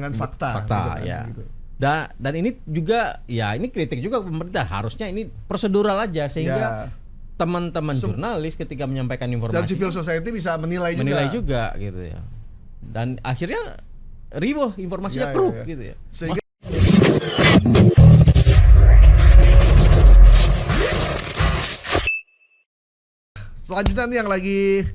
dengan fakta gitu kan, ya. Gitu. Dan ini juga ya ini kritik juga pemerintah, harusnya ini prosedural aja sehingga teman-teman jurnalis ketika menyampaikan informasi dan civil society bisa menilai juga gitu ya. Dan akhirnya ribuh informasinya keruh gitu ya. Sehingga selanjutnya nih yang lagi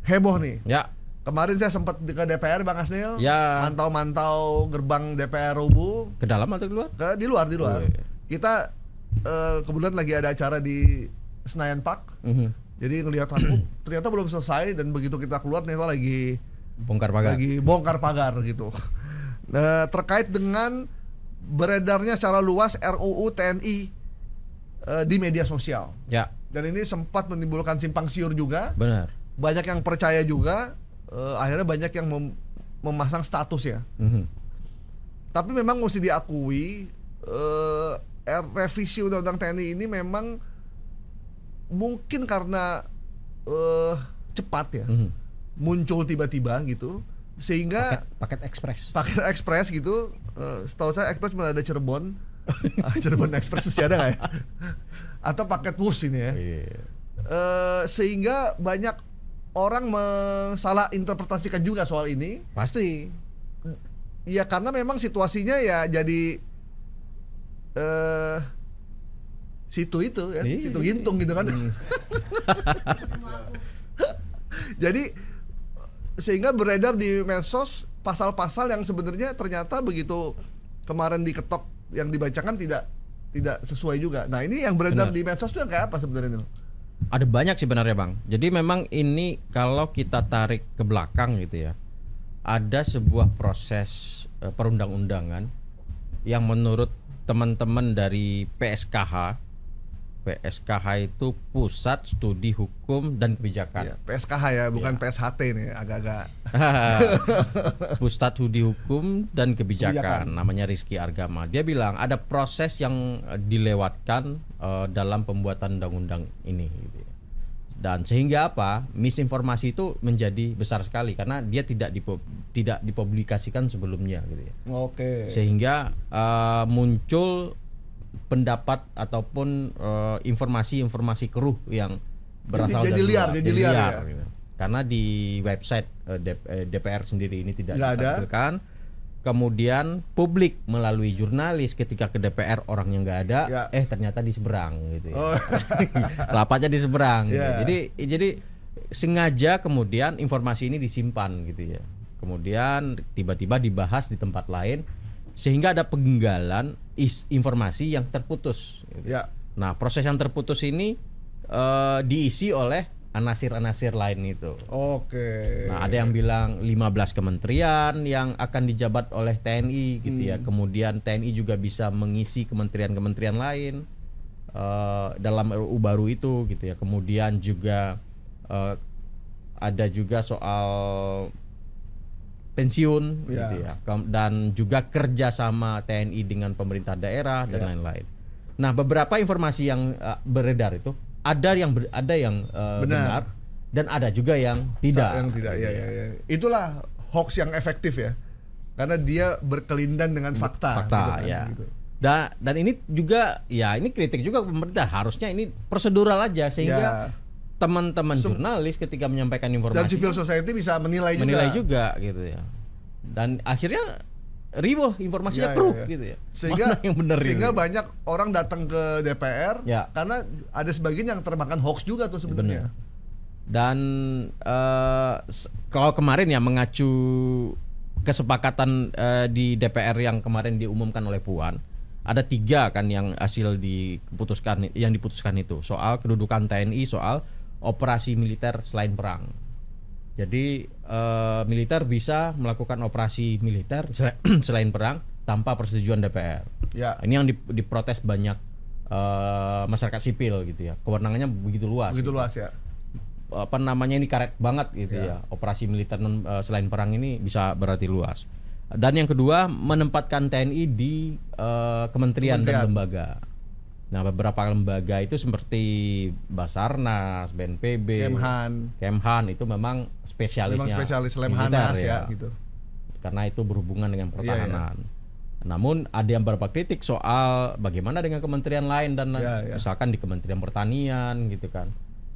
heboh nih. Ya. Kemarin saya sempat ke DPR Bang Asnil, mantau-mantau gerbang DPR Rubu. Ke dalam atau di luar? Di luar. Oh, iya. Kita kebetulan lagi ada acara di Senayan Park. Jadi ngelihat ternyata belum selesai, dan begitu kita keluar ternyata lagi bongkar pagar gitu. Nah, terkait dengan beredarnya secara luas RUU TNI di media sosial. Ya. Dan ini sempat menimbulkan simpang siur juga. Benar. Banyak yang percaya juga. Akhirnya banyak yang memasang status ya. Tapi memang mesti diakui revisi Undang-Undang TNI ini memang mungkin karena cepat ya, muncul tiba-tiba gitu, sehingga paket ekspres gitu. Setahu saya ekspres malah ada Cirebon. Cirebon Express masih ada nggak ya? Atau paket bus ini ya. Sehingga banyak orang salah interpretasikan juga soal ini. Pasti. Ya karena memang situasinya ya jadi situ gintung gitu kan. Jadi sehingga beredar di medsos pasal-pasal yang sebenarnya ternyata begitu kemarin diketok yang dibacakan tidak sesuai juga. Nah, ini yang beredar di medsos itu yang kayak apa sebenarnya? Ada banyak sebenarnya Bang. Jadi memang ini kalau kita tarik ke belakang gitu ya, ada sebuah proses perundang-undangan yang menurut teman-teman dari PSKH itu Pusat Studi Hukum dan Kebijakan. Ya, PSKH ya, bukan PSHT nih, agak-agak. Pusat Studi Hukum dan Kebijakan, namanya Rizky Argama. Dia bilang ada proses yang dilewatkan dalam pembuatan undang-undang ini. Gitu ya. Dan sehingga apa? Misinformasi itu menjadi besar sekali karena dia tidak dipublikasikan sebelumnya. Gitu ya. Oke. Sehingga muncul pendapat ataupun informasi keruh yang berasal dari liar ya? Gitu. Karena di website DPR sendiri ini tidak ditampilkan. Kemudian publik melalui jurnalis ketika ke DPR orangnya nggak ada, ternyata di seberang gitu ya. Rapatnya di seberang. Gitu. Jadi sengaja kemudian informasi ini disimpan gitu ya. Kemudian tiba-tiba dibahas di tempat lain sehingga ada penggalan informasi yang terputus. Gitu. Nah, proses yang terputus ini diisi oleh anasir-anasir lain itu. Oke. Nah, ada yang bilang 15 kementerian yang akan dijabat oleh TNI gitu ya. Kemudian TNI juga bisa mengisi kementerian-kementerian lain dalam RUU baru itu gitu ya. Kemudian juga ada juga soal pensiun gitu ya. Dan juga kerjasama TNI dengan pemerintah daerah dan lain-lain. Nah, beberapa informasi yang beredar itu ada yang benar dan ada juga yang tidak. Itulah hoax yang efektif ya, karena dia berkelindan dengan fakta gitu kan, ya. Gitu. Dan ini juga ya ini kritik juga pemerintah, harusnya ini prosedural aja sehingga teman-teman jurnalis ketika menyampaikan informasi dan civil society bisa menilai juga gitu ya. Dan akhirnya ribuh informasinya keruh gitu ya. Sehingga banyak orang datang ke DPR karena ada sebagian yang termakan hoax juga tuh sebenarnya. Dan kalau kemarin ya mengacu kesepakatan di DPR yang kemarin diumumkan oleh Puan, ada 3 kan yang hasil diputuskan itu soal kedudukan TNI, soal operasi militer selain perang. Jadi militer bisa melakukan operasi militer selain perang tanpa persetujuan DPR. Ini yang diprotes banyak masyarakat sipil gitu ya. Kewenangannya begitu luas. Ya. Apa namanya, ini karet banget gitu ya. Operasi militer selain perang ini bisa berarti luas. Dan yang kedua, menempatkan TNI di kementerian dan lembaga. Nah, beberapa lembaga itu seperti Basarnas, BNPB, Kemhan itu memang spesialisnya Lemhanas ya gitu. karena itu berhubungan dengan pertahanan. Namun ada yang beberapa kritik soal bagaimana dengan kementerian lain dan misalkan di Kementerian Pertanian gitu kan,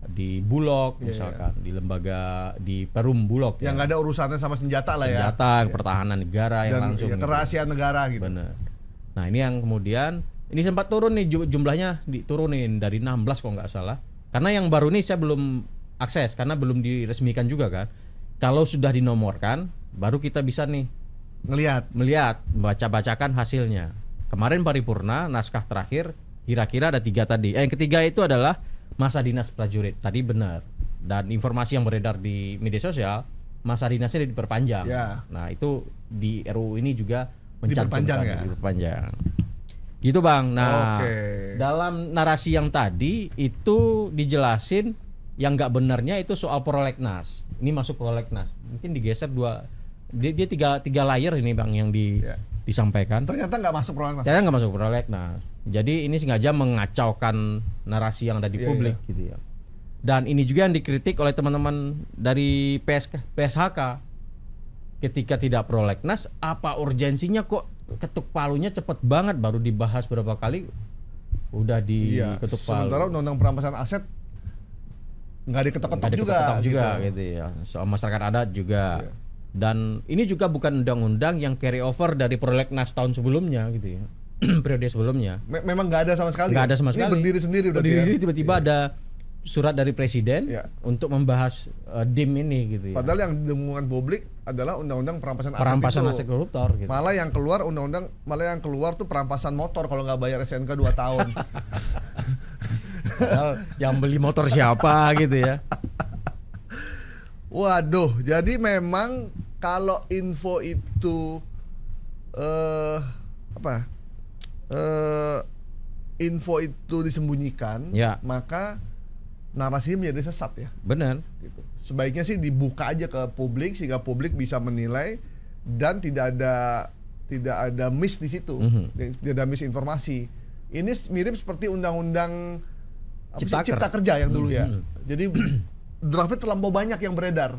di Bulog misalkan, di lembaga di Perum Bulog yang nggak ada urusannya sama senjata lah senjata, pertahanan negara yang dan langsung kerahasiaan negara gitu. Bener. Nah ini yang kemudian ini sempat turun nih jumlahnya diturunin dari 16 kalau nggak salah. Karena yang baru ini saya belum akses karena belum diresmikan juga kan. Kalau sudah dinomorkan baru kita bisa nih melihat baca-bacakan hasilnya. Kemarin paripurna naskah terakhir kira-kira ada 3 tadi. Yang ketiga itu adalah masa dinas prajurit. Tadi benar. Dan informasi yang beredar di media sosial masa dinasnya diperpanjang. Nah itu di RUU ini juga mencantumkan diperpanjang. Gitu Bang. Nah, dalam narasi yang tadi itu dijelasin yang nggak benarnya itu soal prolegnas. Ini masuk prolegnas. Mungkin digeser dia tiga layer ini Bang yang disampaikan. Ternyata nggak masuk prolegnas. Ternyata nggak masuk prolegnas. Jadi ini sengaja mengacaukan narasi yang ada di publik gitu ya. Dan ini juga yang dikritik oleh teman-teman dari PSHK. Ketika tidak prolegnas, apa urgensinya kok ketuk palunya cepet banget, baru dibahas berapa kali udah diketuk palu. Sementara undang-undang perampasan aset nggak diketok-ketok juga gitu ya. Soal masyarakat adat juga. Dan ini juga bukan undang-undang yang carry over dari prolegnas tahun sebelumnya gitu ya. Periode sebelumnya. Memang nggak ada sama sekali. Nggak ada sama sekali. Ini berdiri sendiri udah. Berdiri sendiri tiba-tiba ada surat dari presiden untuk membahas DIM ini gitu ya. Padahal yang diomongkan publik adalah undang-undang perampasan aset koruptor gitu. Malah yang keluar tuh perampasan motor kalau nggak bayar SNK 2 tahun. Padahal yang beli motor siapa gitu ya. Waduh, jadi memang kalau info itu info itu disembunyikan, maka narasinya menjadi sesat ya. Benar. Gitu. Sebaiknya sih dibuka aja ke publik sehingga publik bisa menilai dan tidak ada miss di situ, tidak ada misinformasi. Ini mirip seperti undang-undang Cipta Kerja yang dulu ya. Jadi draftnya terlampau banyak yang beredar.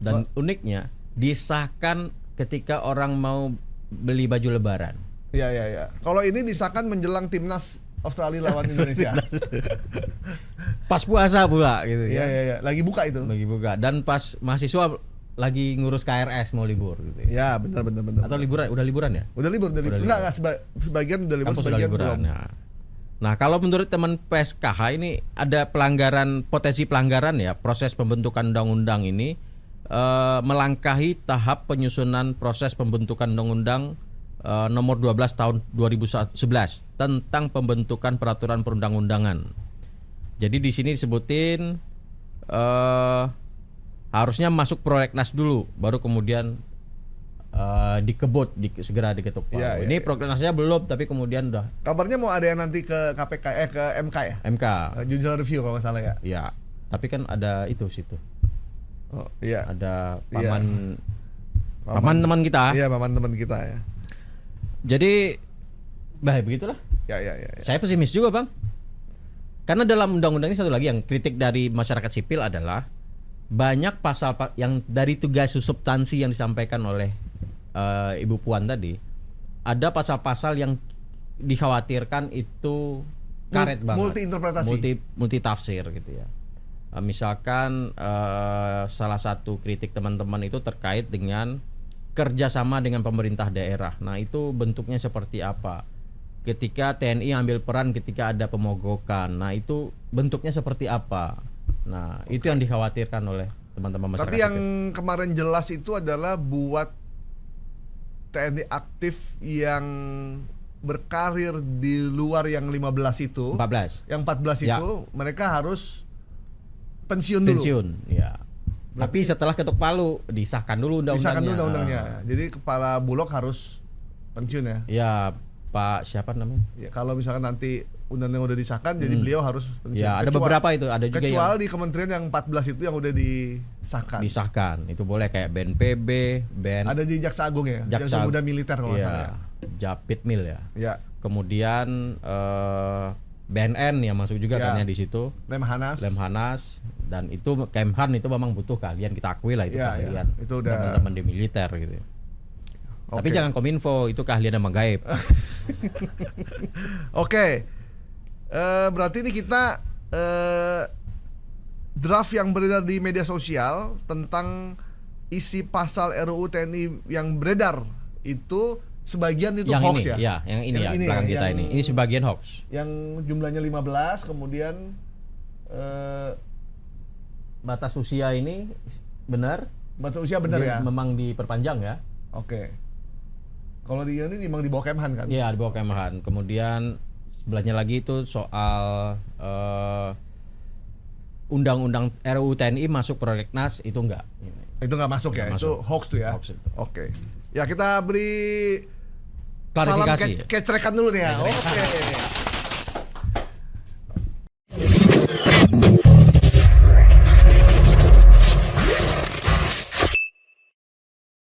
Dan uniknya disahkan ketika orang mau beli baju lebaran. Iya. Kalau ini disahkan menjelang timnas Australia lawan Indonesia. Pas puasa pula gitu ya. Iya. Lagi buka itu. Lagi buka dan pas mahasiswa lagi ngurus KRS mau libur gitu. Ya, benar. Atau liburan, udah liburan ya? Udah libur. Enggak, sebagian udah libur, sebagian belum. Nah, kalau menurut teman PSKH ini ada potensi pelanggaran ya, proses pembentukan undang-undang ini melangkahi tahap penyusunan proses pembentukan undang-undang nomor 12 tahun 2011 tentang pembentukan peraturan perundang-undangan. Jadi di sini disebutin harusnya masuk prolegnas dulu, baru kemudian segera diketuk palu. Ini prolegnasnya belum, tapi kemudian udah. Kabarnya mau ada yang nanti ke KPK ke MK ya? MK. Judicial review kalau nggak salah ya. Iya. Tapi kan ada itu situ. Oh iya. Ada paman teman kita. Iya, paman teman kita ya. Jadi begitulah. Ya. Saya pesimis juga Bang. Karena dalam undang-undang ini satu lagi yang kritik dari masyarakat sipil adalah banyak pasal yang dari tugas substansi yang disampaikan oleh Ibu Puan tadi, ada pasal-pasal yang dikhawatirkan itu karet banget, multi interpretasi, multi tafsir gitu ya. Misalkan salah satu kritik teman-teman itu terkait dengan kerjasama dengan pemerintah daerah. Nah itu bentuknya seperti apa? Ketika TNI ambil peran ketika ada pemogokan, nah itu bentuknya seperti apa? Nah itu yang dikhawatirkan oleh teman-teman masyarakat. Tapi yang kemarin jelas itu adalah buat TNI aktif yang berkarir di luar yang 15 itu, 14. Yang 14 itu mereka harus pensiun dulu. Ya. Tapi setelah ketuk palu disahkan dulu undang-undangnya. Jadi kepala Bulog harus pensiun ya. Ya, Pak siapa namanya? Ya, kalau misalkan nanti undang-undang udah disahkan, jadi beliau harus pensiun. Ya, ada beberapa itu, ada juga kecuali di kementerian yang 14 itu yang udah disahkan. Itu boleh kayak BNPB, ada di Jaksa Agung ya, Jaksa Muda Militer kalau nggak salah. Japitmil ya. Ya. Kemudian BNN yang masuk juga kan ya di situ. Lemhanas dan itu Kemhan itu memang butuh keahlian, kita akui lah itu keahlian. Itu udah teman-teman di militer gitu. Tapi jangan Kominfo, itu keahlian sama gaib. Oke. Berarti ini kita draft yang beredar di media sosial tentang isi pasal RUU TNI yang beredar itu sebagian itu yang hoax ini, ya? Yang ini ya, belakang kita ini. Ini sebagian hoax. Yang jumlahnya 15, kemudian batas usia ini benar? Batas usia benar ya? Memang diperpanjang ya? Oke. Kalau di ini memang di bawah Kemhan kan? Iya, di bawah Kemhan. Kemudian sebelahnya lagi itu soal undang-undang RUU TNI masuk prolegnas itu enggak. Itu enggak masuk ya? Itu hoax tuh ya? Hoax itu. Oke. Ya kita beri klarifikasi. salam kecrekan dulu nih ya. Oke.